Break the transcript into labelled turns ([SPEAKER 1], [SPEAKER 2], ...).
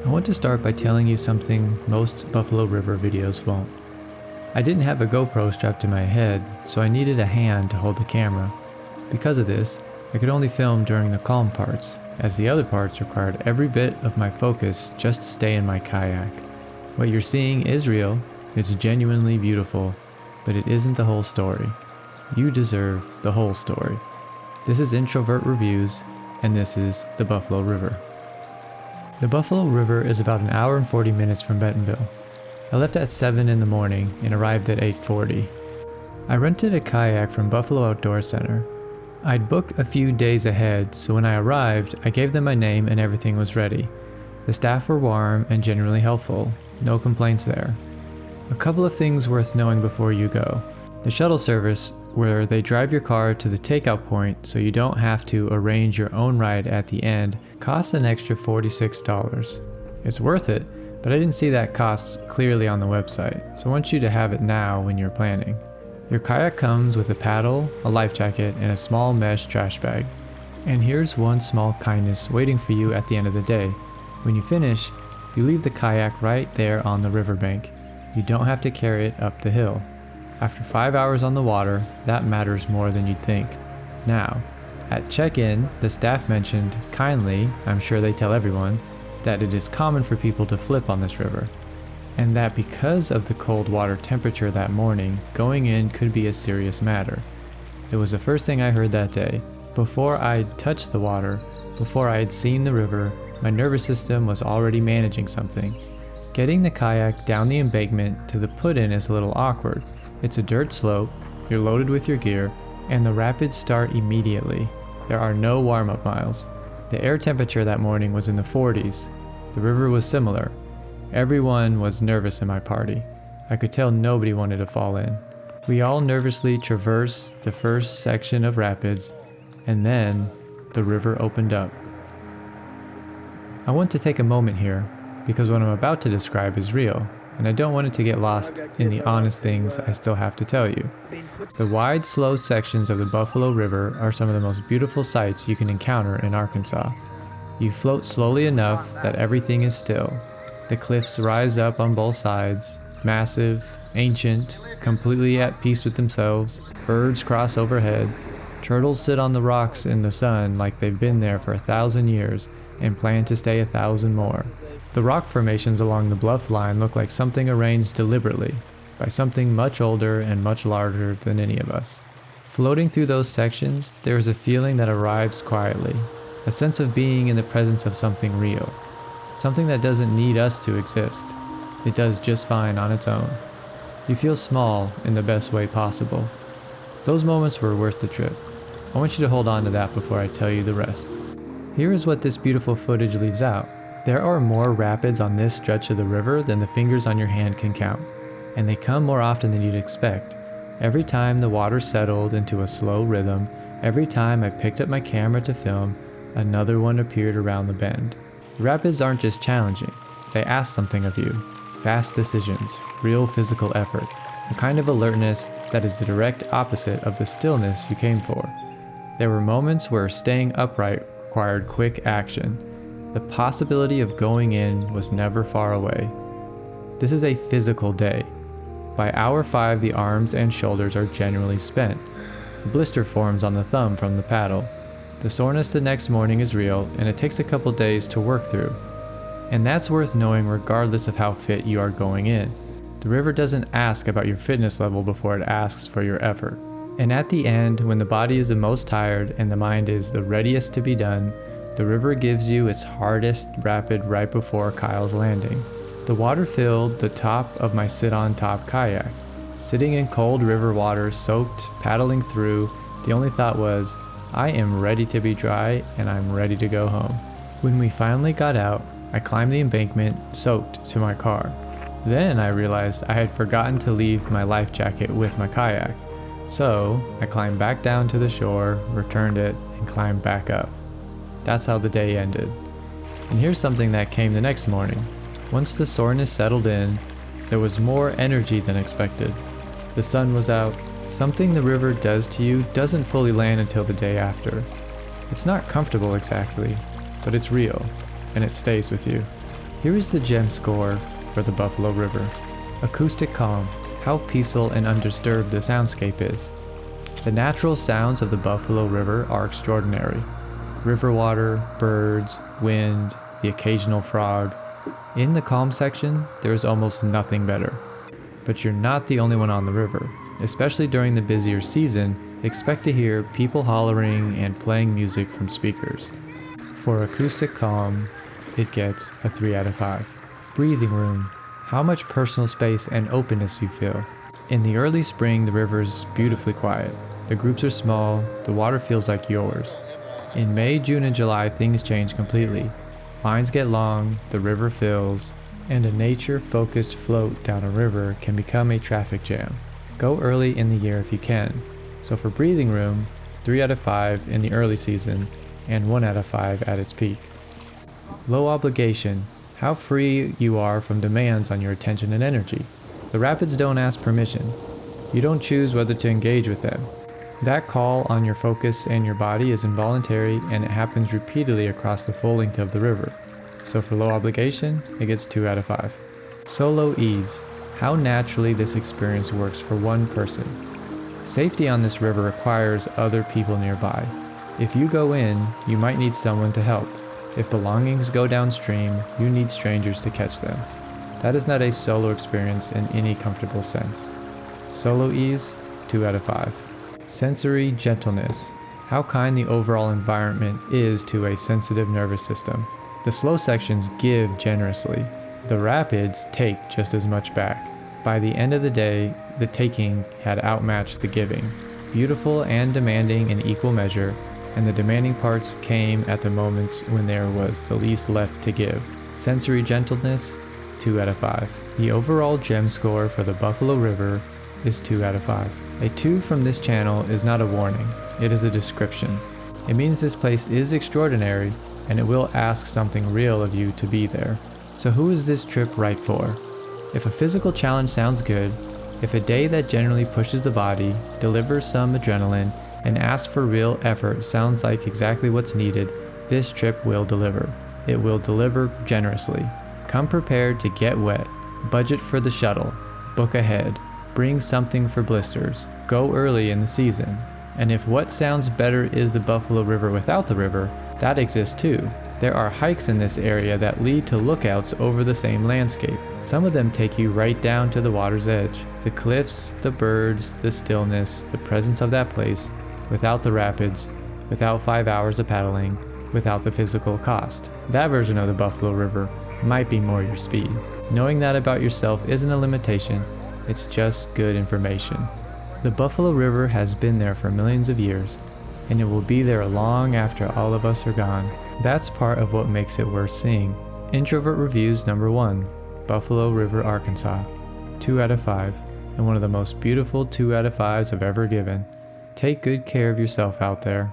[SPEAKER 1] I want to start by telling you something most Buffalo River videos won't. I didn't have a GoPro strapped to my head, so I needed a hand to hold the camera. Because of this, I could only film during the calm parts, as the other parts required every bit of my focus just to stay in my kayak. What you're seeing is real, it's genuinely beautiful, but it isn't the whole story. You deserve the whole story. This is Introvert Reviews, and this is the Buffalo River. The Buffalo River is about an hour and 40 minutes from Bentonville. I left at 7 in the morning and arrived at 8:40. I rented a kayak from Buffalo Outdoor Center. I'd booked a few days ahead, so when I arrived, I gave them my name and everything was ready. The staff were warm and generally helpful. No complaints there. A couple of things worth knowing before you go. The shuttle service, where they drive your car to the takeout point so you don't have to arrange your own ride at the end, costs an extra $46. It's worth it, but I didn't see that cost clearly on the website, so I want you to have it now when you're planning. Your kayak comes with a paddle, a life jacket, and a small mesh trash bag. And here's one small kindness waiting for you at the end of the day. When you finish, you leave the kayak right there on the riverbank. You don't have to carry it up the hill. After 5 hours on the water, that matters more than you'd think. Now, at check-in, the staff mentioned, kindly, I'm sure they tell everyone, that it is common for people to flip on this river, and that because of the cold water temperature that morning, going in could be a serious matter. It was the first thing I heard that day. Before I'd touched the water, before I had seen the river, my nervous system was already managing something. Getting the kayak down the embankment to the put-in is a little awkward. It's a dirt slope, you're loaded with your gear, and the rapids start immediately. There are no warm-up miles. The air temperature that morning was in the 40s. The river was similar. Everyone was nervous in my party. I could tell nobody wanted to fall in. We all nervously traversed the first section of rapids, and then the river opened up. I want to take a moment here, because what I'm about to describe is real, and I don't want it to get lost in the honest things I still have to tell you. The wide, slow sections of the Buffalo River are some of the most beautiful sights you can encounter in Arkansas. You float slowly enough that everything is still. The cliffs rise up on both sides, massive, ancient, completely at peace with themselves. Birds cross overhead. Turtles sit on the rocks in the sun like they've been there for 1,000 years and plan to stay 1,000 more. The rock formations along the bluff line look like something arranged deliberately by something much older and much larger than any of us. Floating through those sections, there is a feeling that arrives quietly, a sense of being in the presence of something real, something that doesn't need us to exist. It does just fine on its own. You feel small in the best way possible. Those moments were worth the trip. I want you to hold on to that before I tell you the rest. Here is what this beautiful footage leaves out. There are more rapids on this stretch of the river than the fingers on your hand can count, and they come more often than you'd expect. Every time the water settled into a slow rhythm, every time I picked up my camera to film, another one appeared around the bend. The rapids aren't just challenging, they ask something of you. Fast decisions, real physical effort, a kind of alertness that is the direct opposite of the stillness you came for. There were moments where staying upright required quick action. The possibility of going in was never far away. This is a physical day. By hour 5, the arms and shoulders are generally spent. A blister forms on the thumb from the paddle. The soreness the next morning is real, and it takes a couple days to work through. And that's worth knowing regardless of how fit you are going in. The river doesn't ask about your fitness level before it asks for your effort. And at the end, when the body is the most tired and the mind is the readiest to be done, the river gives you its hardest rapid right before Kyle's Landing. The water filled the top of my sit-on-top kayak. Sitting in cold river water, soaked, paddling through, the only thought was, I am ready to be dry and I'm ready to go home. When we finally got out, I climbed the embankment, soaked, to my car. Then I realized I had forgotten to leave my life jacket with my kayak. So I climbed back down to the shore, returned it, and climbed back up. That's how the day ended. And here's something that came the next morning. Once the soreness settled in, there was more energy than expected. The sun was out. Something the river does to you doesn't fully land until the day after. It's not comfortable exactly, but it's real, and it stays with you. Here is the Jem Score for the Buffalo River. Acoustic Calm. How peaceful and undisturbed the soundscape is. The natural sounds of the Buffalo River are extraordinary. River water, birds, wind, the occasional frog. In the calm section, there is almost nothing better. But you're not the only one on the river. Especially during the busier season, expect to hear people hollering and playing music from speakers. For Acoustic Calm, it gets a 3 out of 5. Breathing room. How much personal space and openness you feel. In the early spring, the river is beautifully quiet. The groups are small, the water feels like yours. In May, June, and July, things change completely. Lines get long, the river fills, and a nature-focused float down a river can become a traffic jam. Go early in the year if you can. So for breathing room, 3 out of 5 in the early season, and 1 out of 5 at its peak. Low obligation. How free you are from demands on your attention and energy. The rapids don't ask permission. You don't choose whether to engage with them. That call on your focus and your body is involuntary, and it happens repeatedly across the full length of the river. So for low obligation, it gets 2 out of 5. Solo ease. How naturally this experience works for one person. Safety on this river requires other people nearby. If you go in, you might need someone to help. If belongings go downstream, you need strangers to catch them. That is not a solo experience in any comfortable sense. Solo ease, 2 out of 5. Sensory gentleness. How kind the overall environment is to a sensitive nervous system. The slow sections give generously. The rapids take just as much back. By the end of the day, the taking had outmatched the giving. Beautiful and demanding in equal measure, and the demanding parts came at the moments when there was the least left to give. Sensory gentleness, 2 out of 5. The overall Jem Score for the Buffalo River is 2 out of 5. A 2 from this channel is not a warning, it is a description. It means this place is extraordinary, and it will ask something real of you to be there. So who is this trip right for? If a physical challenge sounds good, if a day that generally pushes the body, delivers some adrenaline, and asks for real effort sounds like exactly what's needed, this trip will deliver. It will deliver generously. Come prepared to get wet. Budget for the shuttle. Book ahead. Bring something for blisters. Go early in the season. And if what sounds better is the Buffalo River without the river, that exists too. There are hikes in this area that lead to lookouts over the same landscape. Some of them take you right down to the water's edge. The cliffs, the birds, the stillness, the presence of that place, without the rapids, without 5 hours of paddling, without the physical cost. That version of the Buffalo River might be more your speed. Knowing that about yourself isn't a limitation, it's just good information. The Buffalo River has been there for millions of years, and it will be there long after all of us are gone. That's part of what makes it worth seeing. Introvert Reviews number 1, Buffalo River, Arkansas. 2 out of 5, and one of the most beautiful 2 out of 5s I've ever given. Take good care of yourself out there.